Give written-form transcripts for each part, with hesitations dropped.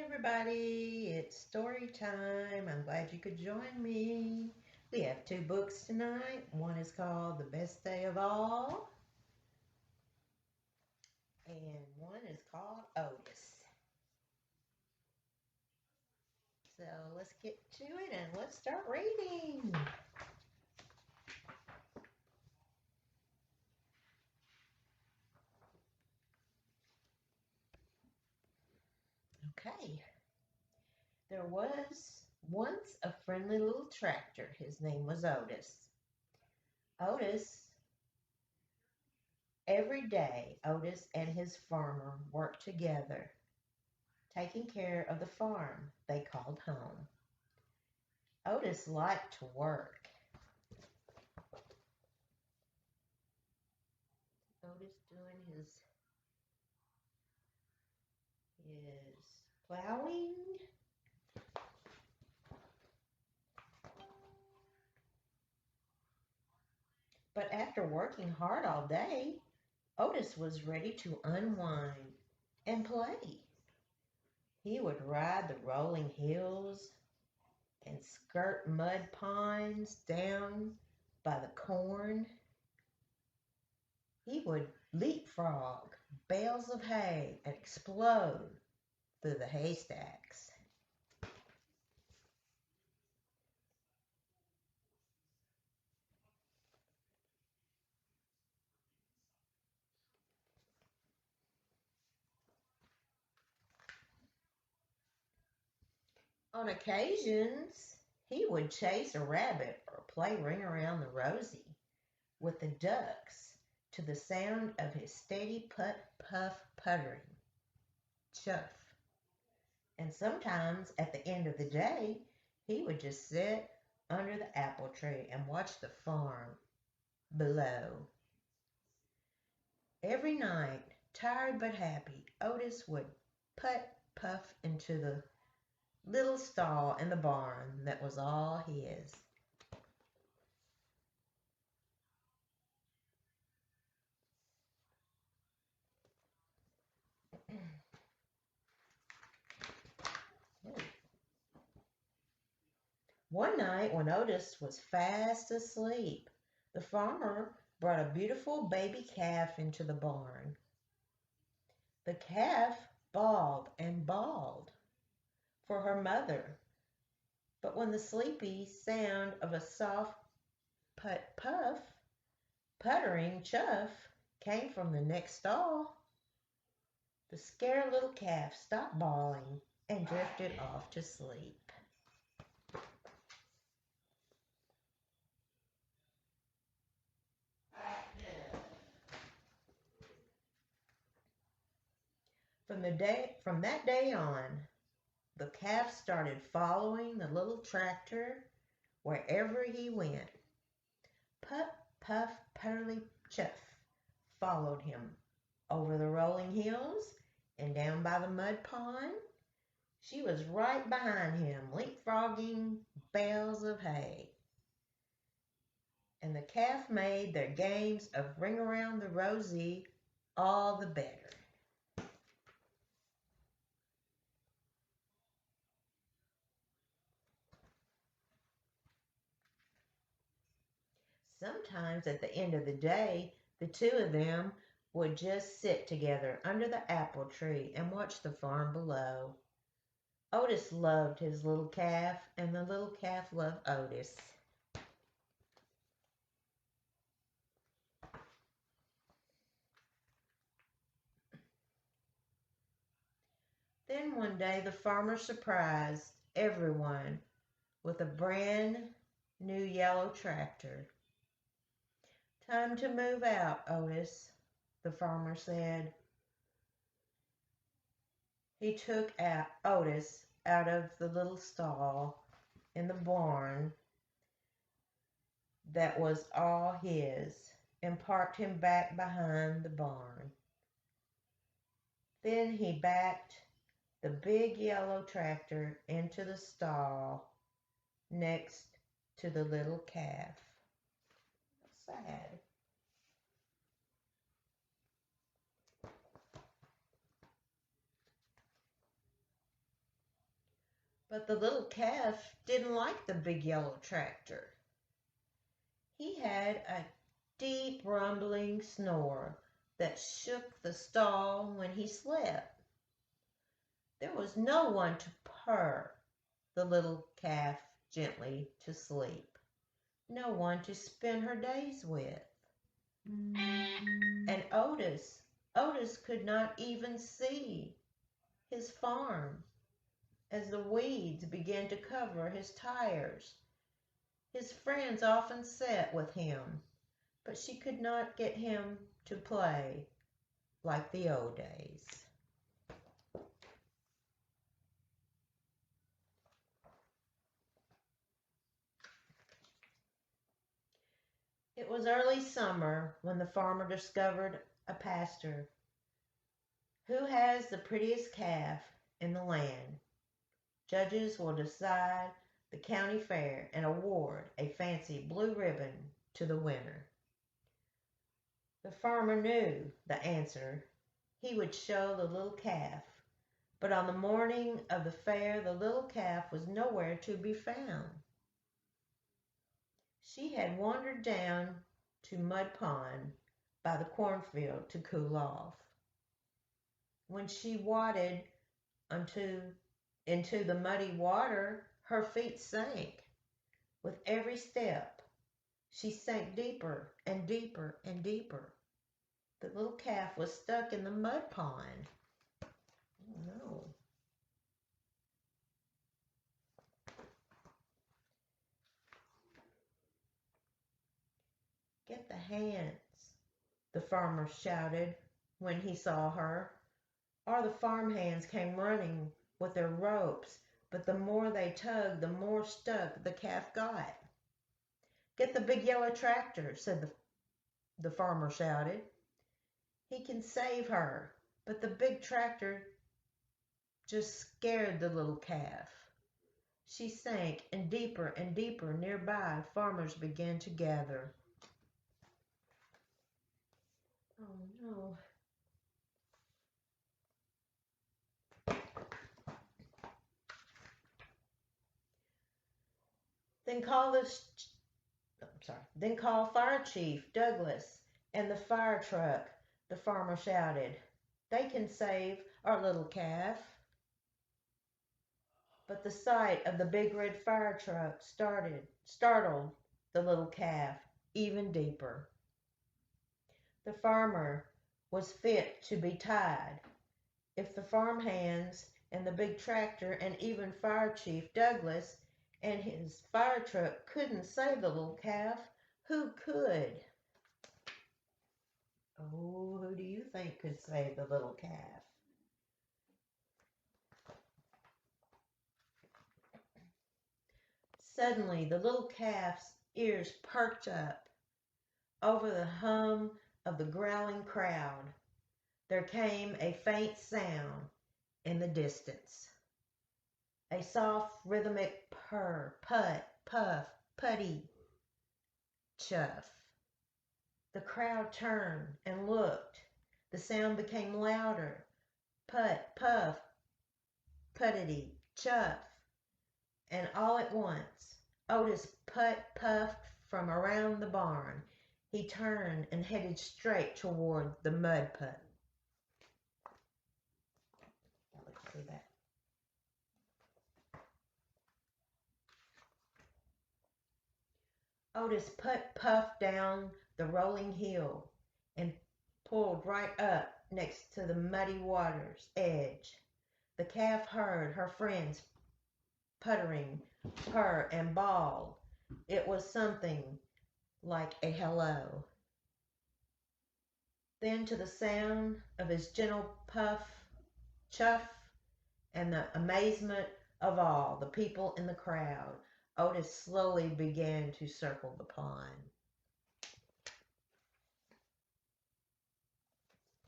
Everybody, it's story time. I'm glad you could join me. We have two books tonight. One is called The Best Day of All, and one is called Otis. So let's get to it and let's start reading. Okay. There was once a friendly little tractor. His name was Otis. Otis, every day, Otis and his farmer worked together, taking care of the farm they called home. Otis liked to work. Otis doing his plowing. But after working hard all day, Otis was ready to unwind and play. He would ride the rolling hills and skirt mud ponds down by the corn. He would leapfrog bales of hay and explode through the haystacks. On occasions, he would chase a rabbit or play ring around the rosy with the ducks to the sound of his steady put puff puttering, chuff. And sometimes at the end of the day, he would just sit under the apple tree and watch the farm below. Every night, tired but happy, Otis would put puff into the little stall in the barn that was all his. One night when Otis was fast asleep, the farmer brought a beautiful baby calf into the barn. The calf bawled and bawled for her mother, but when the sleepy sound of a soft put puff, puttering chuff came from the next stall, the scared little calf stopped bawling and drifted off to sleep. From that day on, the calf started following the little tractor wherever he went. Puff, puff, purly chuff followed him over the rolling hills and down by the mud pond. She was right behind him, leapfrogging bales of hay. And the calf made their games of Ring Around the Rosie all the better. Sometimes at the end of the day, the two of them would just sit together under the apple tree and watch the farm below. Otis loved his little calf, and the little calf loved Otis. Then one day the farmer surprised everyone with a brand new yellow tractor. "Time to move out, Otis," the farmer said. He took Otis out of the little stall in the barn that was all his and parked him back behind the barn. Then he backed the big yellow tractor into the stall next to the little calf. Sad. But the little calf didn't like the big yellow tractor. He had a deep rumbling snore that shook the stall when he slept. There was no one to purr the little calf gently to sleep, no one to spend her days with. And Otis could not even see his farm as the weeds began to cover his tires. His friends often sat with him, but she could not get him to play like the old days. It was early summer when the farmer discovered a pasture. Who has the prettiest calf in the land? Judges will decide the county fair and award a fancy blue ribbon to the winner. The farmer knew the answer. He would show the little calf. But on the morning of the fair, the little calf was nowhere to be found. She had wandered down to Mud Pond by the cornfield to cool off. When she waded into the muddy water, her feet sank. With every step, she sank deeper and deeper and deeper. The little calf was stuck in the mud pond. Oh no. Get the hands, the farmer shouted when he saw her. Or the farm hands came running with their ropes, but the more they tugged, the more stuck the calf got. Get the big yellow tractor, said the farmer shouted. He can save her, but the big tractor just scared the little calf. She sank, and deeper nearby farmers began to gather. Oh no. Then call Fire Chief Douglas and the fire truck, the farmer shouted. They can save our little calf. But the sight of the big red fire truck startled the little calf even deeper. The farmer was fit to be tied. If the farm hands and the big tractor and even Fire Chief Douglas and his fire truck couldn't save the little calf, who could? Oh, who do you think could save the little calf? Suddenly, the little calf's ears perked up. Over the hum of the growling crowd, there came a faint sound in the distance. A soft, rhythmic purr, put, puff, putty, chuff. The crowd turned and looked. The sound became louder. Put, puff, puttity, chuff. And all at once, Otis puffed from around the barn. He turned and headed straight toward the mud pit. Let's see that. Otis puffed down the rolling hill and pulled right up next to the muddy water's edge. The calf heard her friends puttering, purr, and bawl. It was something like a hello. Then, to the sound of his gentle puff, chuff, and the amazement of all the people in the crowd, Otis slowly began to circle the pond.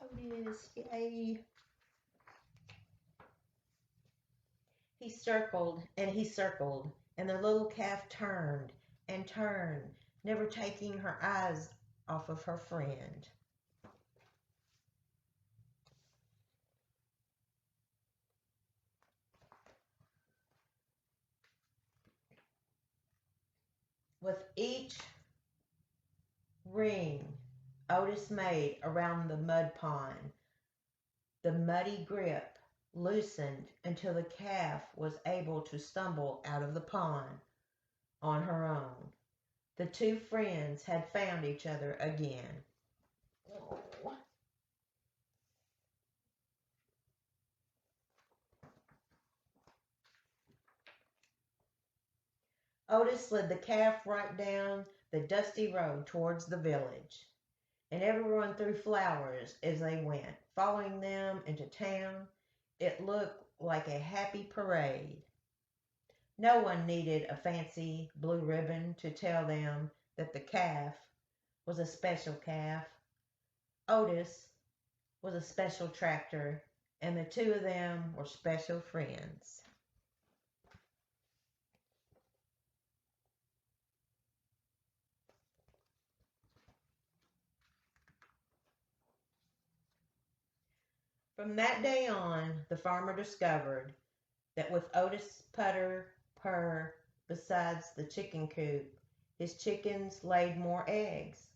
Otis, yay! He circled, and the little calf turned and turned, never taking her eyes off of her friend. With each ring Otis made around the mud pond, the muddy grip loosened until the calf was able to stumble out of the pond on her own. The two friends had found each other again. Oh. Otis led the calf right down the dusty road towards the village, and everyone threw flowers as they went, following them into town. It looked like a happy parade. No one needed a fancy blue ribbon to tell them that the calf was a special calf. Otis was a special tractor, and the two of them were special friends. From that day on, the farmer discovered that with Otis' putter purr besides the chicken coop, his chickens laid more eggs.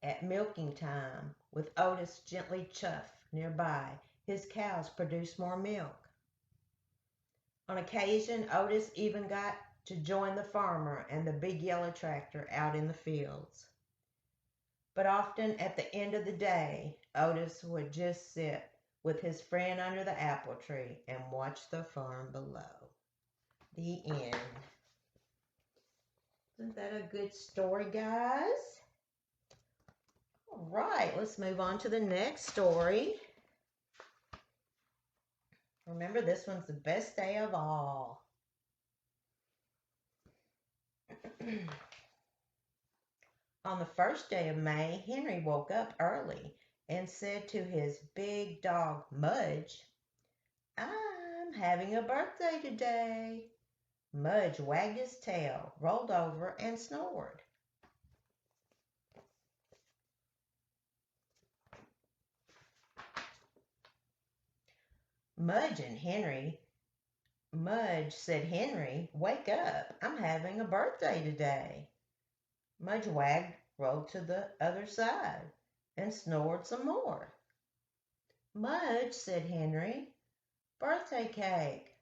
At milking time, with Otis gently chuff nearby, his cows produced more milk. On occasion, Otis even got to join the farmer and the big yellow tractor out in the fields. But often at the end of the day, Otis would just sit with his friend under the apple tree and watch the farm below. The end. Isn't that a good story, guys? All right, let's move on to the next story. Remember, this one's the best day of all. On the first day of May, Henry woke up early and said to his big dog, Mudge, "I'm having a birthday today." Mudge wagged his tail, rolled over, and snored. Mudge said, "Henry, wake up. I'm having a birthday today." Mudge wagged, rolled to the other side, and snored some more. "Mudge," said Henry, "birthday cake."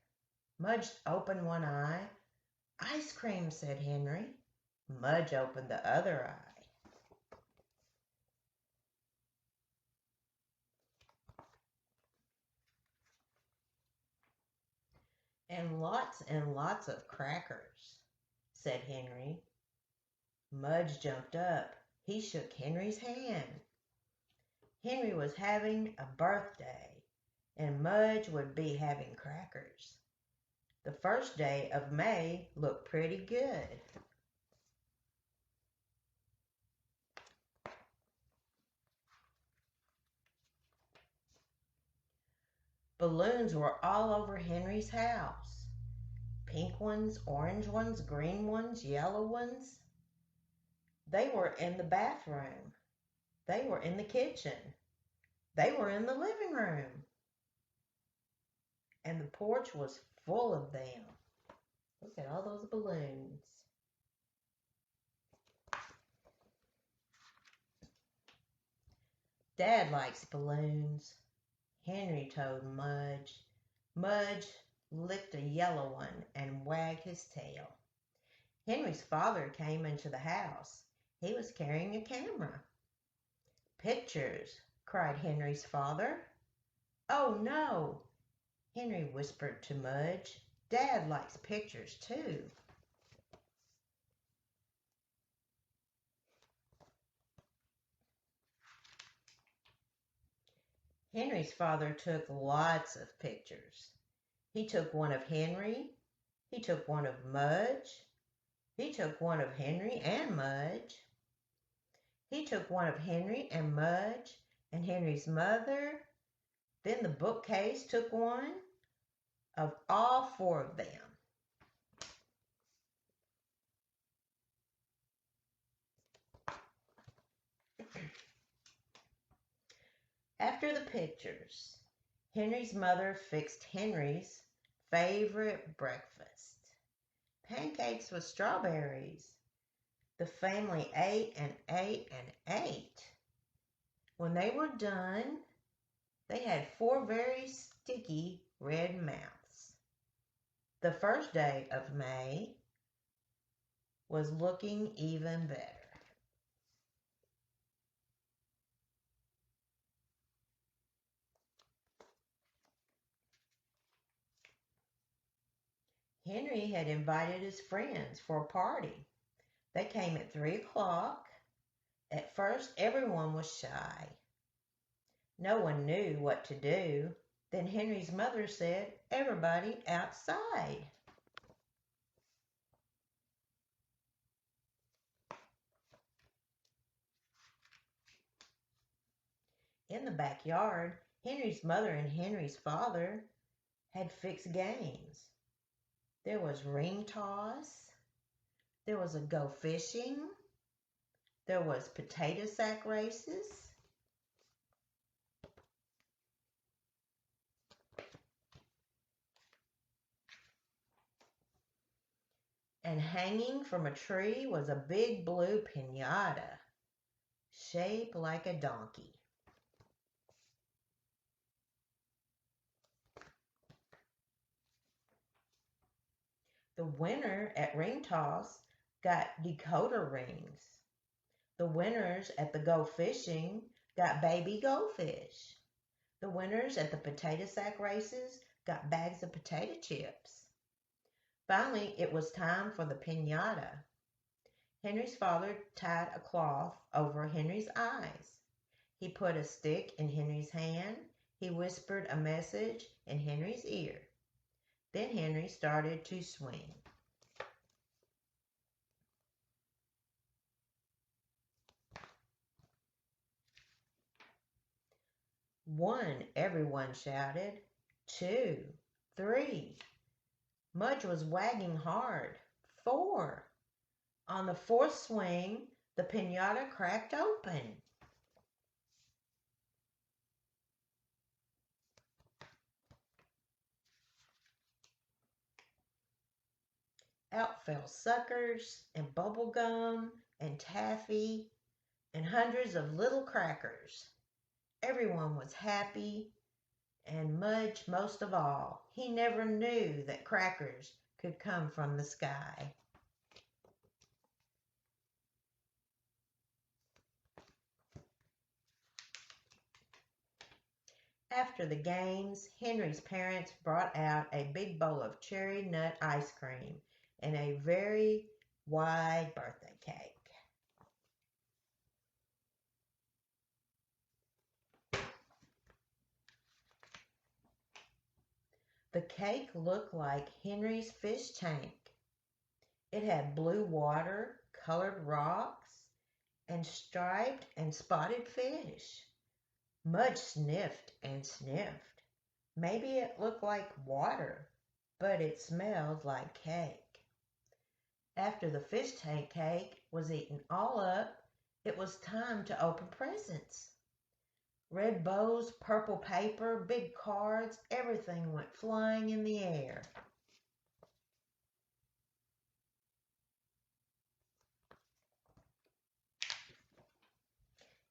Mudge opened one eye. "Ice cream," said Henry. Mudge opened the other eye. And lots of crackers," said Henry. Mudge jumped up. He shook Henry's hand. Henry was having a birthday, and Mudge would be having crackers. The first day of May looked pretty good. Balloons were all over Henry's house. Pink ones, orange ones, green ones, yellow ones. They were in the bathroom. They were in the kitchen. They were in the living room. And the porch was full of them. Look at all those balloons. "Dad likes balloons," Henry told Mudge. Mudge licked a yellow one and wagged his tail. Henry's father came into the house. He was carrying a camera. "Pictures," cried Henry's father. "Oh, no," Henry whispered to Mudge. "Dad likes pictures, too." Henry's father took lots of pictures. He took one of Henry. He took one of Mudge. He took one of Henry and Mudge. He took one of Henry and Mudge and Henry's mother. Then the bookcase took one of all four of them. After the pictures, Henry's mother fixed Henry's favorite breakfast: pancakes with strawberries. The family ate and ate and ate. When they were done, they had 4 very sticky red mouths. The first day of May was looking even better. Henry had invited his friends for a party. They came at 3 o'clock. At first, everyone was shy. No one knew what to do. Then Henry's mother said, "Everybody outside." In the backyard, Henry's mother and Henry's father had fixed games. There was ring toss. There was a go fishing. There was potato sack races. And hanging from a tree was a big blue piñata, shaped like a donkey. The winner at ring toss got decoder rings. The winners at the go fishing got baby goldfish. The winners at the potato sack races got bags of potato chips. Finally, it was time for the piñata. Henry's father tied a cloth over Henry's eyes. He put a stick in Henry's hand. He whispered a message in Henry's ear. Then Henry started to swing. "One," everyone shouted. "Two, 3. Mudge was wagging hard. 4. On the 4th swing, the piñata cracked open. Out fell suckers and bubble gum and taffy and hundreds of little crackers. Everyone was happy, and Mudge most of all. He never knew that crackers could come from the sky. After the games, Henry's parents brought out a big bowl of cherry nut ice cream and a very wide birthday cake. The cake looked like Henry's fish tank. It had blue water, colored rocks, and striped and spotted fish. Mudge sniffed and sniffed. Maybe it looked like water, but it smelled like cake. After the fish tank cake was eaten all up, it was time to open presents. Red bows, purple paper, big cards, everything went flying in the air.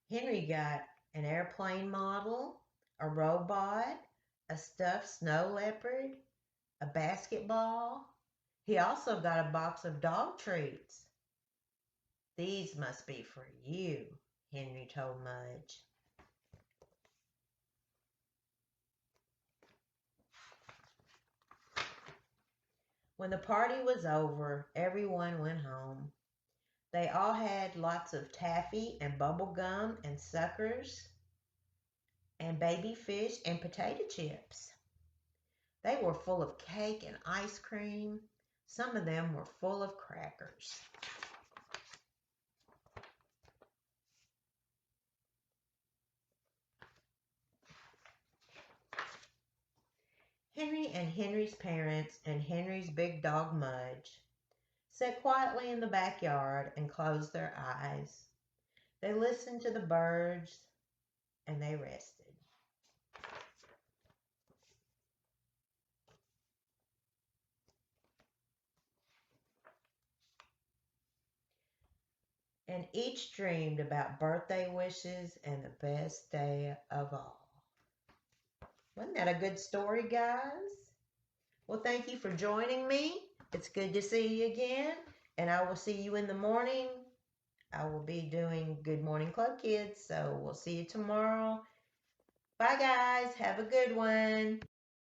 Henry got an airplane model, a robot, a stuffed snow leopard, a basketball. He also got a box of dog treats. "These must be for you," Henry told Mudge. When the party was over, everyone went home. They all had lots of taffy and bubble gum and suckers and baby fish and potato chips. They were full of cake and ice cream. Some of them were full of crackers. Henry and Henry's parents and Henry's big dog Mudge sat quietly in the backyard and closed their eyes. They listened to the birds and they rested. and each dreamed about birthday wishes and the best day of all. Wasn't that a good story, guys? Well, thank you for joining me. It's good to see you again, and I will see you in the morning. I will be doing Good Morning Club Kids, so we'll see you tomorrow. Bye, guys. Have a good one.